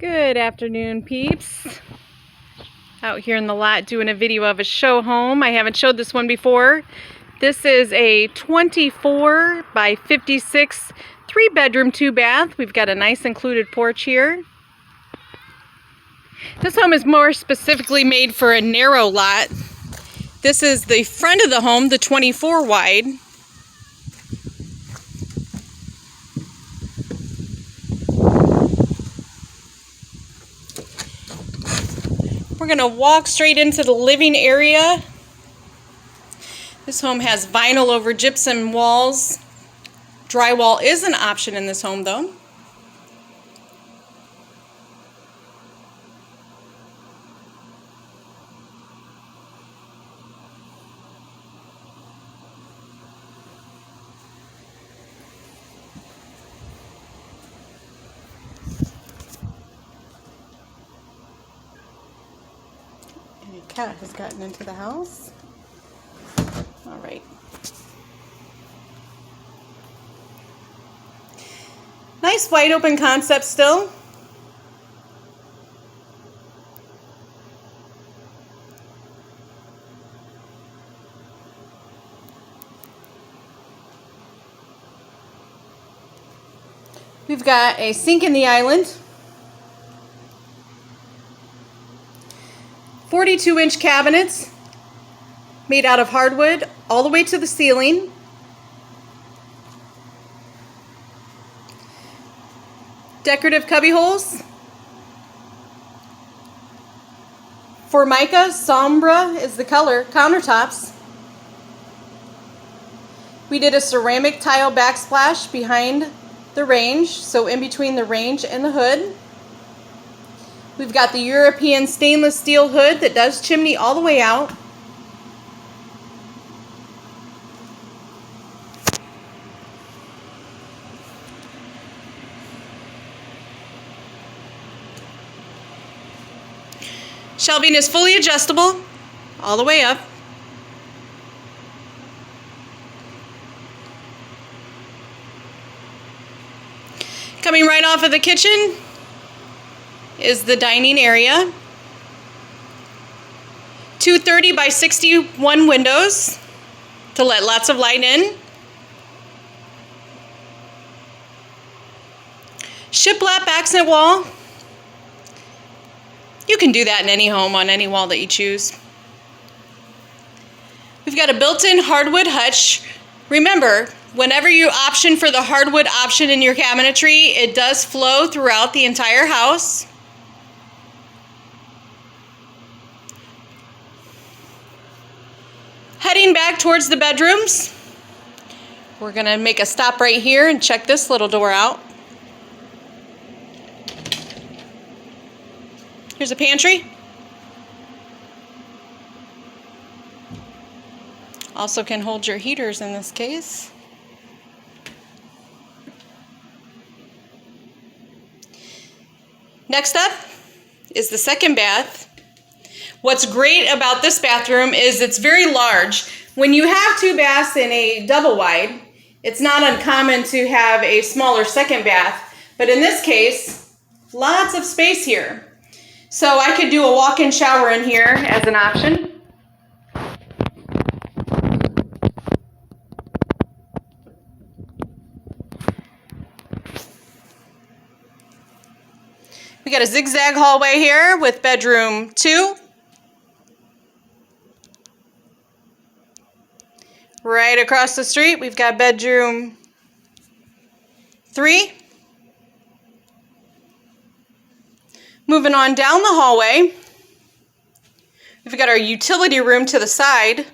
Good afternoon, peeps. Out here in the lot doing a video of a show home. I haven't showed this one before. This is a 24 by 56 3-bedroom, 2-bath. We've got a nice included porch here. This home is more specifically made for a narrow lot. This is the front of the home, the 24 wide. We're going to walk straight into the living area. This home has vinyl over gypsum walls. Drywall is an option in this home though. A cat has gotten into the house. All right. Nice wide open concept still. We've got a sink in the island. 42-inch cabinets made out of hardwood all the way to the ceiling. Decorative cubby holes. Formica Sombra is the color. Countertops. We did a ceramic tile backsplash behind the range, so in between the range and the hood. We've got the European stainless steel hood that does chimney all the way out. Shelving is fully adjustable all the way up. Coming right off of the kitchen is the dining area. 230 by 61 windows to let lots of light in. Shiplap accent wall. You can do that in any home on any wall that you choose. We've got a built-in hardwood hutch. Remember, whenever you option for the hardwood option in your cabinetry, it does flow throughout the entire house. Heading back towards the bedrooms, we're going to make a stop right here and check this little door out. Here's a pantry. Also can hold your heaters in this case. Next up is the second bath. What's great about this bathroom is it's very large. When you have 2 baths in a double wide, it's not uncommon to have a smaller second bath. But in this case, lots of space here. So I could do a walk-in shower in here as an option. We got a zigzag hallway here with bedroom 2. Right across the street, we've got bedroom 3. Moving on down the hallway, we've got our utility room to the side.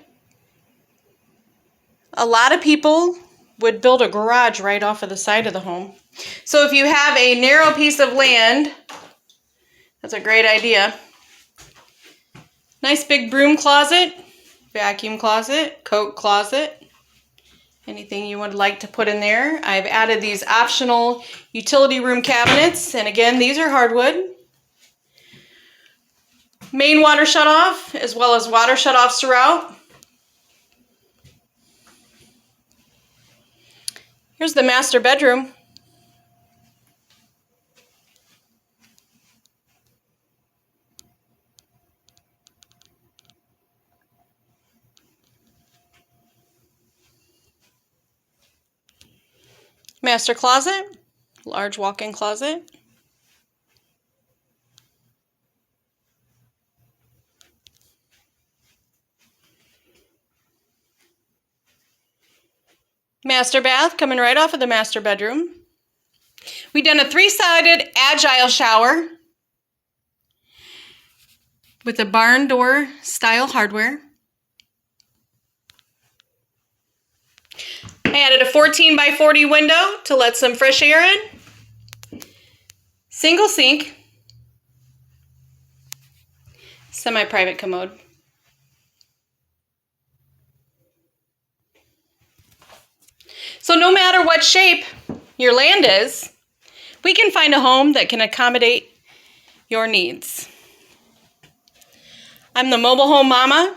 A lot of people would build a garage right off of the side of the home. So if you have a narrow piece of land, that's a great idea. Nice big broom closet, vacuum closet, coat closet, anything you would like to put in there. I've added these optional utility room cabinets, and again, these are hardwood. Main water shutoff, as well as water shutoffs throughout. Here's the master bedroom. Master closet, large walk-in closet. Master bath coming right off of the master bedroom. We've done a 3-sided agile shower with a barn door style hardware. I added a 14 by 40 window to let some fresh air in. Single sink. Semi-private commode. So no matter what shape your land is, we can find a home that can accommodate your needs. I'm the Mobile Home Mama.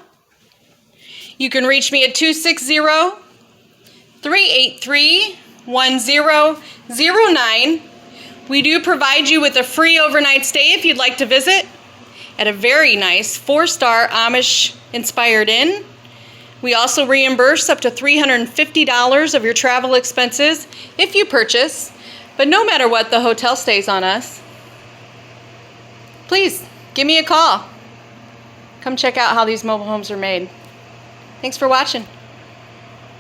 You can reach me at 260-383-1009. We do provide you with a free overnight stay if you'd like to visit at a very nice 4-star Amish-inspired inn. We also reimburse up to $350 of your travel expenses if you purchase, but no matter what, the hotel stays on us. Please, give me a call. Come check out how these mobile homes are made. Thanks for watching.